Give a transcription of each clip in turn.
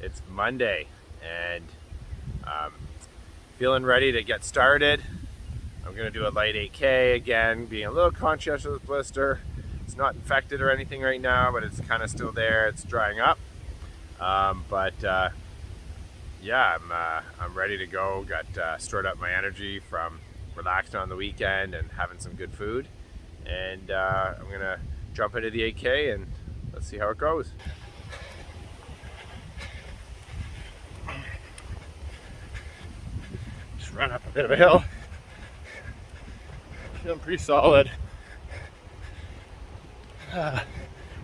It's Monday, and um, feeling ready to get started. I'm going to do a light 8K again, being a little conscientious of the blister. It's not infected or anything right now, but it's kind of still there. It's drying up. But yeah, I'm ready to go. Got stored up my energy from relaxing on the weekend and having some good food. And I'm going to jump into the 8K and let's see how it goes. Just run up a bit of a hill. Feeling pretty solid.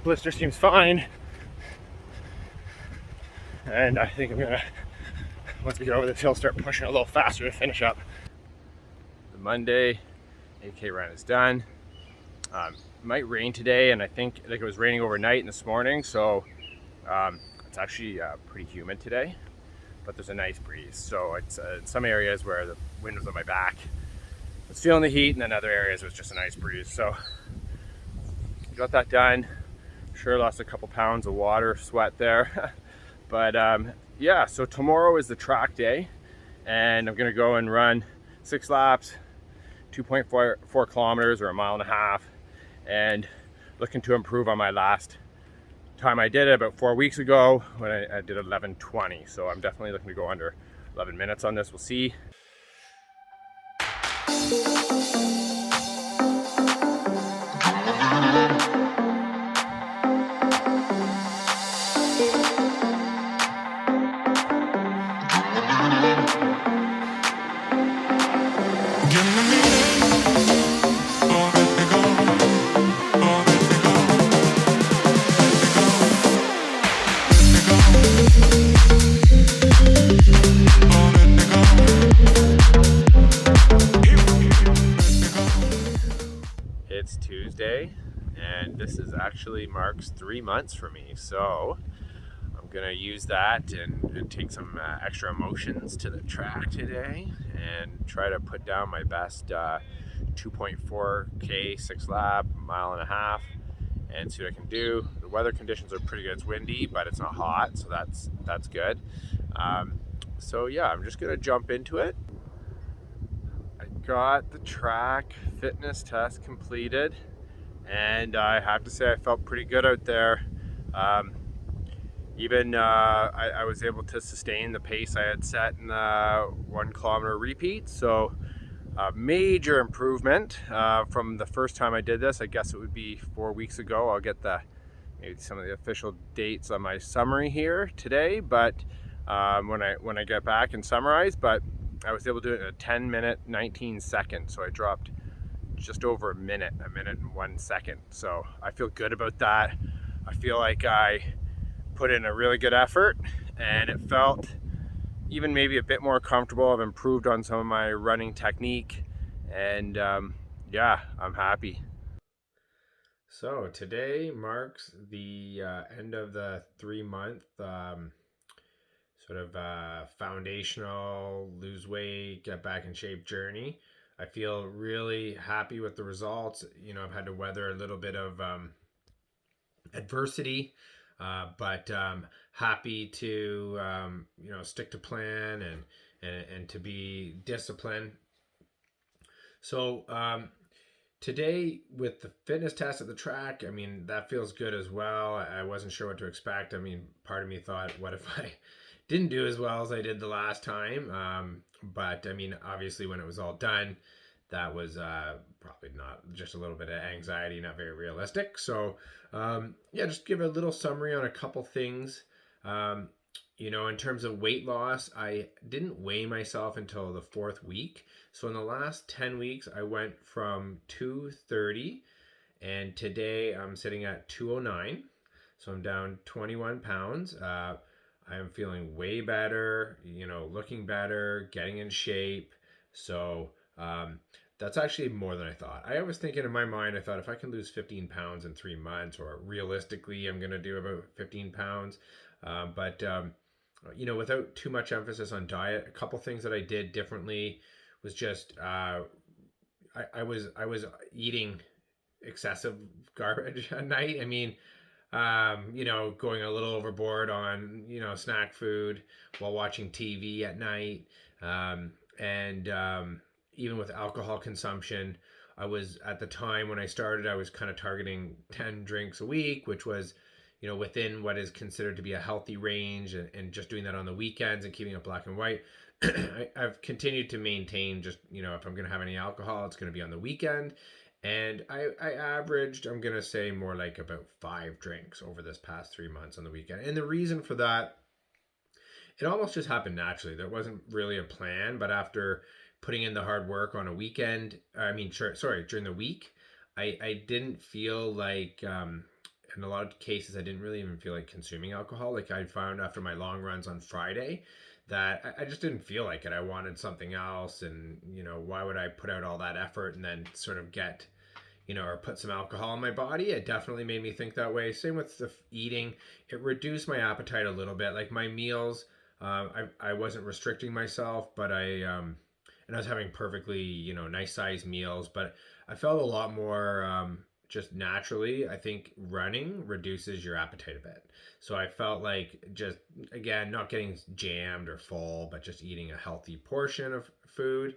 Blister seems fine. And I think I'm gonna, once we get over this hill, start pushing a little faster to finish up. The Monday 8K run is done. It might rain today, and I think it was raining overnight and this morning, so it's actually pretty humid today, but there's a nice breeze. So it's in some areas where the wind was on my back, I was feeling the heat, and then other areas it was just a nice breeze. So got that done. Sure lost a couple pounds of water sweat there. But yeah, so tomorrow is the track day, and I'm gonna go and run 6 laps, 2.4 kilometers or a mile and a half, and looking to improve on my last time I did it about 4 weeks ago when I did 11:20. So I'm definitely looking to go under 11 minutes on this. We'll see. It's Tuesday, and this is actually marks 3 months for me, so I'm gonna use that and take some extra emotions to the track today and try to put down my best 2.4K 6 lap, mile and a half, and see what I can do. The weather conditions are pretty good. It's windy, but it's not hot, so that's good. So yeah, I'm just gonna jump into it. I got the track fitness test completed, and I have to say I felt pretty good out there. I was able to sustain the pace I had set in the 1 kilometer repeat, so major improvement from the first time I did this. I guess it would be 4 weeks ago. I'll get maybe some of the official dates on my summary here today, but when I get back and summarize. But I was able to do it in a 10-minute 19 seconds, so I dropped just over a minute and 1 second. So I feel good about that. I feel like I put in a really good effort, and it felt even maybe a bit more comfortable. I've improved on some of my running technique, and yeah, I'm happy. So today marks the end of the 3 month sort of foundational lose weight, get back in shape journey. I feel really happy with the results. You know, I've had to weather a little bit of adversity, but happy to stick to plan and to be disciplined. So today with the fitness test at the track, I mean, that feels good as well. I wasn't sure what to expect. I mean, part of me thought, what if I didn't do as well as I did the last time? But I mean, obviously when it was all done, that was probably not, just a little bit of anxiety, not very realistic. So yeah, just give a little summary on a couple things. In terms of weight loss, I didn't weigh myself until the 4th week. So in the last 10 weeks, I went from 230, and today I'm sitting at 209. So I'm down 21 pounds. I am feeling way better, looking better, getting in shape. So that's actually more than I thought. I was thinking in my mind, I thought if I can lose 15 pounds in 3 months, or realistically, I'm going to do about 15 pounds. But without too much emphasis on diet, a couple things that I did differently was just I was eating excessive garbage at night. I mean, going a little overboard on, snack food while watching TV at night. And Even with alcohol consumption, I was at the time when I started, I was kind of targeting 10 drinks a week, which was, within what is considered to be a healthy range, and just doing that on the weekends and keeping it black and white. I've continued to maintain just, if I'm going to have any alcohol, it's going to be on the weekend. And I averaged, I'm going to say more like about 5 drinks over this past 3 months on the weekend. And the reason for that, it almost just happened naturally. There wasn't really a plan, but after putting in the hard work on a weekend, during the week, I didn't feel like, in a lot of cases, I didn't really even feel like consuming alcohol. Like I found after my long runs on Friday that I just didn't feel like it. I wanted something else. And, why would I put out all that effort and then sort of get, or put some alcohol in my body? It definitely made me think that way. Same with the eating. It reduced my appetite a little bit. Like my meals, I wasn't restricting myself, but and I was having perfectly, nice sized meals, but I felt a lot more, just naturally. I think running reduces your appetite a bit. So I felt like, just, again, not getting jammed or full, but just eating a healthy portion of food.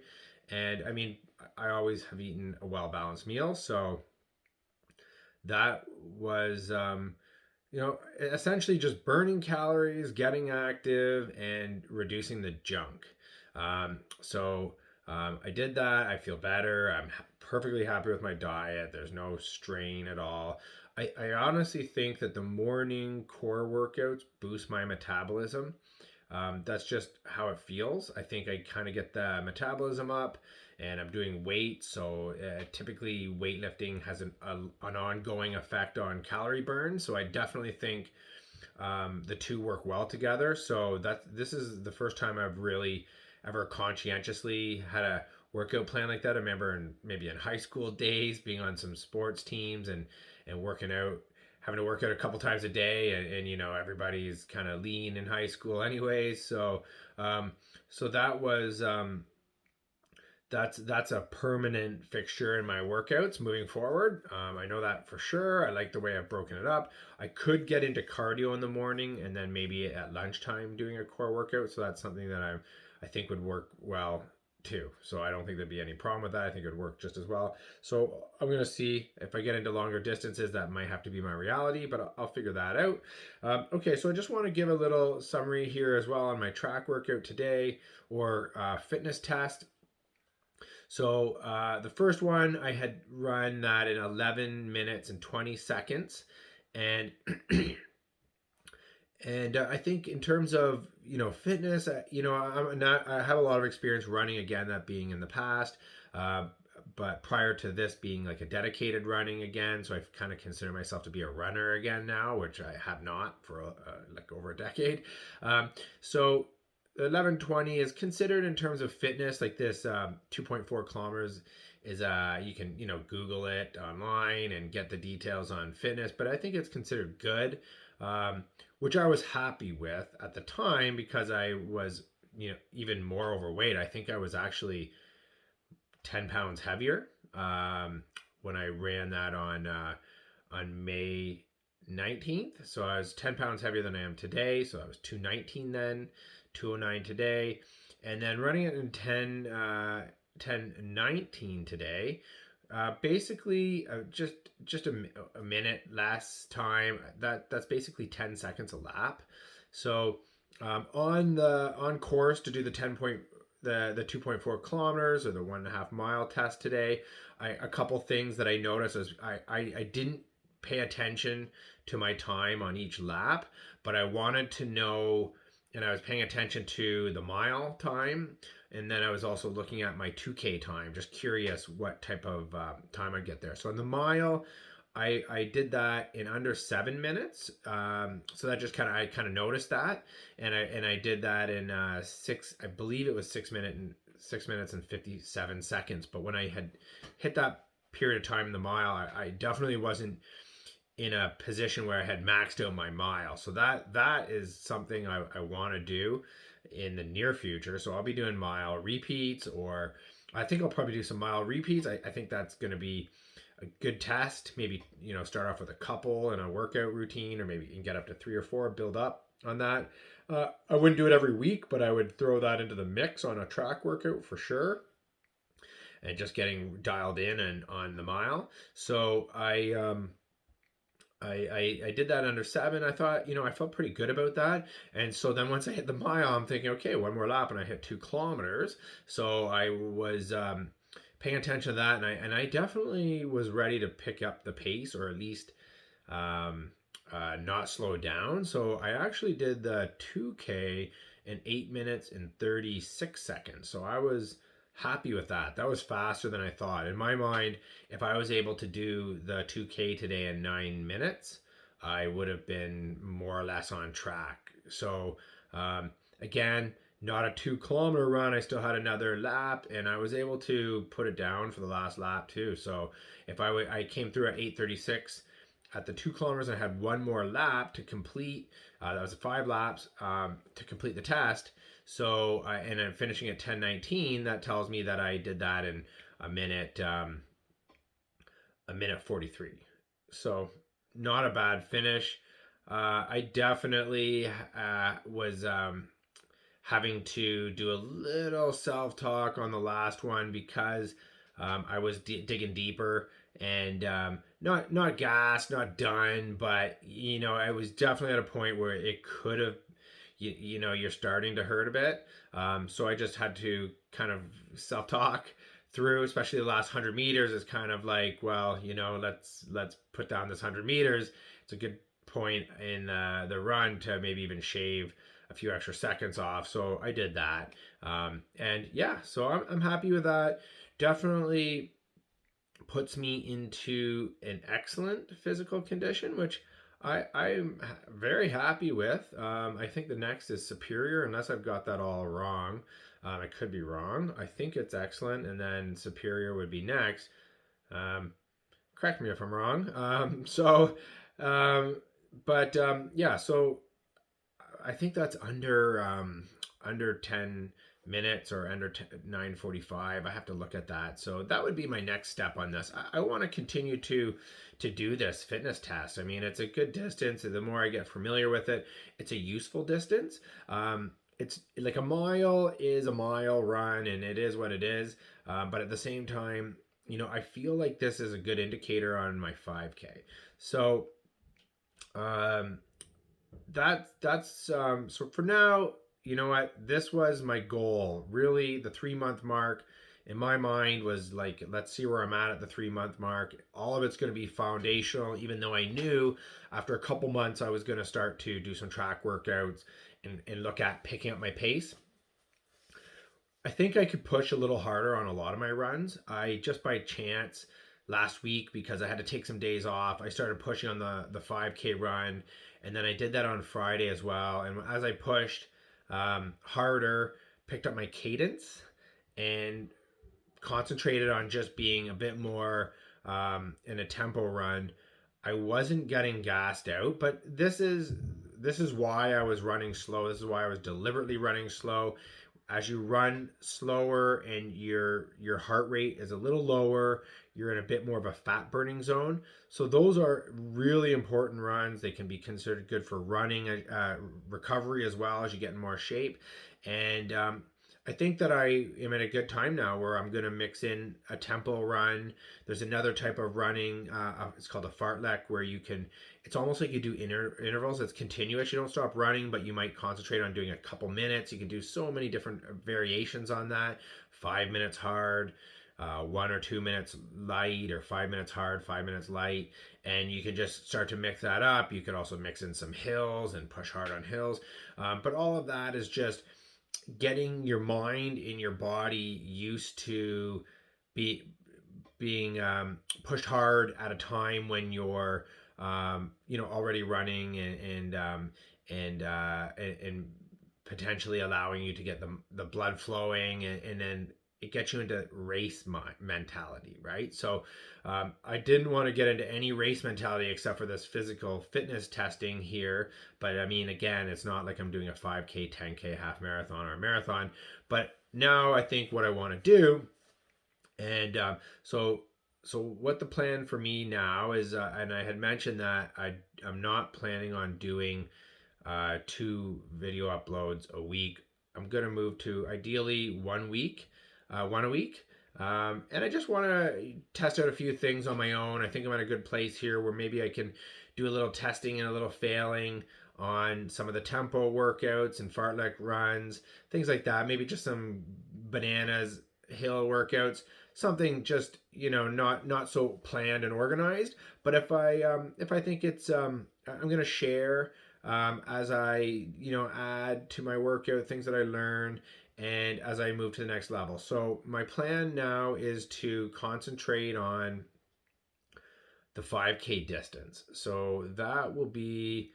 And I mean, I always have eaten a well balanced meal. So that was, essentially just burning calories, getting active, and reducing the junk. I did that. I feel better. I'm perfectly happy with my diet. There's no strain at all. I honestly think that the morning core workouts boost my metabolism. That's just how it feels. I think I kind of get the metabolism up, and I'm doing weight. So typically, weightlifting has an ongoing effect on calorie burn. So I definitely think the two work well together. So this is the first time I've really ever conscientiously had a workout plan like that. I remember maybe in high school days being on some sports teams and working out, having to work out a couple times a day, and everybody's kind of lean in high school anyways. So that was that's a permanent fixture in my workouts moving forward. I know that for sure. I like the way I've broken it up. I could get into cardio in the morning and then maybe at lunchtime doing a core workout. So that's something that I think would work well too. So I don't think there'd be any problem with that. I think it would work just as well. So I'm going to see if I get into longer distances. That might have to be my reality, but I'll figure that out. Okay, so I just want to give a little summary here as well on my track workout today, or fitness test. So the first one, I had run that in 11 minutes and 20 seconds. And and I think in terms of, fitness, I have a lot of experience running, again, that being in the past. But prior to this being like a dedicated running again, so I've kind of considered myself to be a runner again now, which I have not for like over a decade. So 11:20 is considered, in terms of fitness, like this 2.4 kilometers is you can Google it online and get the details on fitness, but I think it's considered good, which I was happy with at the time because I was even more overweight. I think I was actually 10 pounds heavier when I ran that on May 19th. So I was 10 pounds heavier than I am today. So I was 219 then, 209 today. And then running it in 10:19 today. Basically, just a minute last time. That's basically 10 seconds a lap. So on course to do the 2.4 kilometers or the 1.5 mile test today, a couple things that I noticed is I didn't pay attention to my time on each lap, but I wanted to know, and I was paying attention to the mile time, and then I was also looking at my 2K time, just curious what type of time I'd get there. So on the mile, I did that in under 7 minutes. So that just I kind of noticed that, and I did that in I believe it was 6 minutes and 57 seconds. But when I had hit that period of time in the mile, I definitely wasn't in a position where I had maxed out my mile. So that is something I want to do in the near future. So I'll be doing mile repeats, or I think I'll probably do some mile repeats. I think that's going to be a good test. Maybe, you know, start off with a couple in a workout routine, or maybe you can get up to 3 or 4, build up on that. I wouldn't do it every week, but I would throw that into the mix on a track workout for sure, and just getting dialed in and on the mile. So I did that under 7. I thought, you know, I felt pretty good about that. And so then once I hit the mile, I'm thinking, okay, one more lap, and I hit 2 kilometers. So I was paying attention to that, and I definitely was ready to pick up the pace, or at least not slow down. So I actually did the 2K in 8 minutes and 36 seconds. So I was happy with that. That was faster than I thought. In my mind, if I was able to do the 2K today in 9 minutes, I would have been more or less on track. So again, not a 2 kilometer run. I still had another lap, and I was able to put it down for the last lap too. So if I came through at 8:36 at the 2 kilometers, I had one more lap to complete. That was 5 laps to complete the test. So and I'm finishing at 10:19. That tells me that I did that in a minute 43. So not a bad finish. I definitely was having to do a little self-talk on the last one, because I was digging deeper, and not gassed, not done, but you know, I was definitely at a point where it could have, you know, you're starting to hurt a bit. So I just had to kind of self-talk through, especially the last 100 meters. Is kind of like, well, you know, let's put down this 100 meters. It's a good point in the run to maybe even shave a few extra seconds off. So I did that. And yeah, so I'm happy with that. Definitely puts me into an excellent physical condition, which I'm very happy with. I think the next is Superior, unless I've got that all wrong. I could be wrong. I think it's excellent, and then Superior would be next. Correct me if I'm wrong. Yeah, so I think that's under 10 minutes, or under 9:45. I have to look at that. So that would be my next step on this. I want to continue to do this fitness test. I mean, it's a good distance. The more I get familiar with it, it's a useful distance. It's like a mile is a mile run, and it is what it is. But at the same time, you know, I feel like this is a good indicator on my 5K. So so for now, you know what, this was my goal. Really, the 3 month mark in my mind was like, let's see where I'm at the 3 month mark. All of it's going to be foundational, even though I knew after a couple months I was going to start to do some track workouts and look at picking up my pace. I think I could push a little harder on a lot of my runs. I just by chance last week, because I had to take some days off, I started pushing on the 5K run, and then I did that on Friday as well. And as I pushed harder, picked up my cadence, and concentrated on just being a bit more in a tempo run. I wasn't getting gassed out, but this is why I was running slow. This is why I was deliberately running slow. As you run slower and your heart rate is a little lower, you're in a bit more of a fat burning zone. So those are really important runs. They can be considered good for running recovery, as well as you get in more shape. And I think that I am at a good time now where I'm going to mix in a tempo run. There's another type of running. It's called a fartlek, where you can, it's almost like you do intervals. It's continuous. You don't stop running, but you might concentrate on doing a couple minutes. You can do so many different variations on that. 5 minutes hard, 1 or 2 minutes light, or 5 minutes hard, 5 minutes light. And you can just start to mix that up. You could also mix in some hills and push hard on hills. But all of that is just getting your mind and your body used to being pushed hard at a time when you're already running, and potentially allowing you to get the blood flowing, and then it gets you into race mentality, right? So I didn't want to get into any race mentality except for this physical fitness testing here. But I mean, again, it's not like I'm doing a 5K, 10K, half marathon, or a marathon. But now I think what I want to do, and so So what the plan for me now is, and I had mentioned that I'm not planning on doing 2 video uploads a week. I'm gonna move to ideally 1 week, one a week. And I just want to test out a few things on my own. I think I'm in a good place here where maybe I can do a little testing and a little failing on some of the tempo workouts and fartlek runs, things like that. Maybe just some bananas hill workouts, something just not so planned and organized. But if I think it's I'm gonna share as I add to my workout things that I learn and as I move to the next level. So my plan now is to concentrate on the 5K distance. So that will be,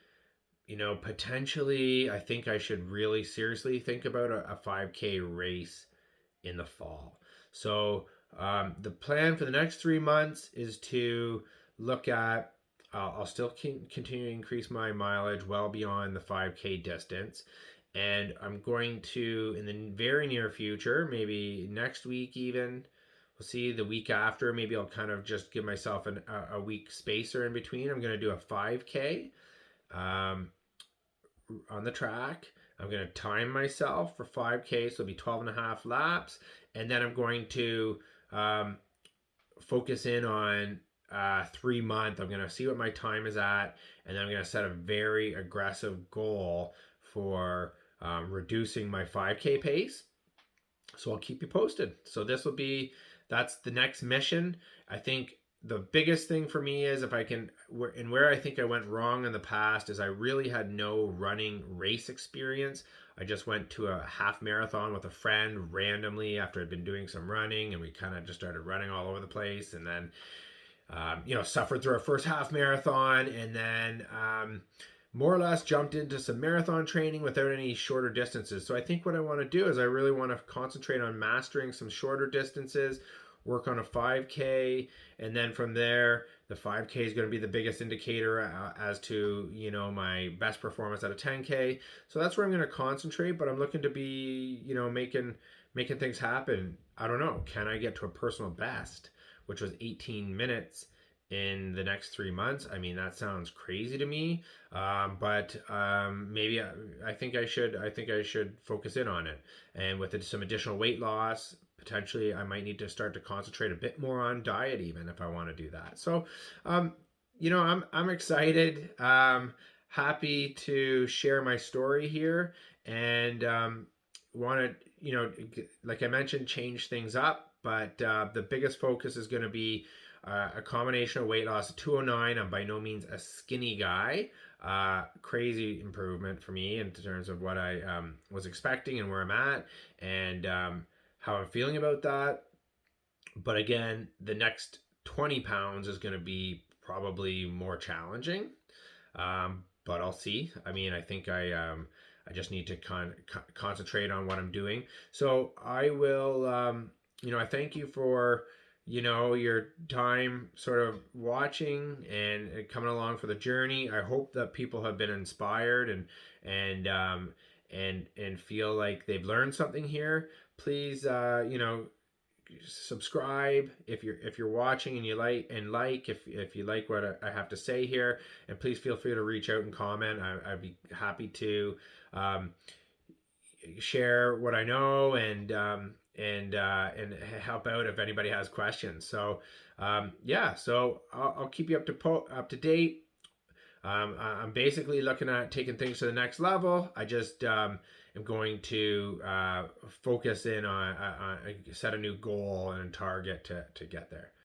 potentially I think I should really seriously think about a 5K race in the fall. So the plan for the next 3 months is to look at. I'll still continue to increase my mileage well beyond the 5K distance. And I'm going to, in the very near future, maybe next week even, we'll see, the week after, maybe I'll kind of just give myself a week spacer in between. I'm going to do a 5K um, on the track. I'm going to time myself for 5K, so it'll be 12 and a half laps. And then I'm going to focus in on 3 month. I'm going to see what my time is at, and then I'm going to set a very aggressive goal for reducing my 5K pace. So I'll keep you posted. So that's the next mission. I think the biggest thing for me is, if I can, and where I think I went wrong in the past is I really had no running race experience. I just went to a half marathon with a friend randomly after I'd been doing some running, and we kind of just started running all over the place, and then suffered through our first half marathon, and then more or less jumped into some marathon training without any shorter distances. So I think what I want to do is I really want to concentrate on mastering some shorter distances, work on a 5K, and then from there, the 5K is going to be the biggest indicator as to my best performance at a 10K. So that's where I'm going to concentrate. But I'm looking to be making things happen. I don't know. Can I get to a personal best, which was 18 minutes in the next 3 months? I mean, that sounds crazy to me, but maybe I think I should. I think I should focus in on it, and with some additional weight loss, potentially I might need to start to concentrate a bit more on diet, even if I want to do that. So, I'm excited. Happy to share my story here, and want to like I mentioned, change things up. But the biggest focus is going to be a combination of weight loss. 209. I'm by no means a skinny guy. Crazy improvement for me in terms of what I was expecting and where I'm at, and how I'm feeling about that. But again, the next 20 pounds is going to be probably more challenging. But I'll see. I mean, I think I just need to concentrate on what I'm doing. So I will, I thank you for, your time sort of watching and coming along for the journey. I hope that people have been inspired and, and feel like they've learned something here. Please, subscribe if you're watching and you like if you like what I have to say here, and please feel free to reach out and comment. I'd be happy to share what I know and help out if anybody has questions. So so I'll keep you up to date. I'm basically looking at taking things to the next level. I just am going to focus in on set a new goal and target to get there.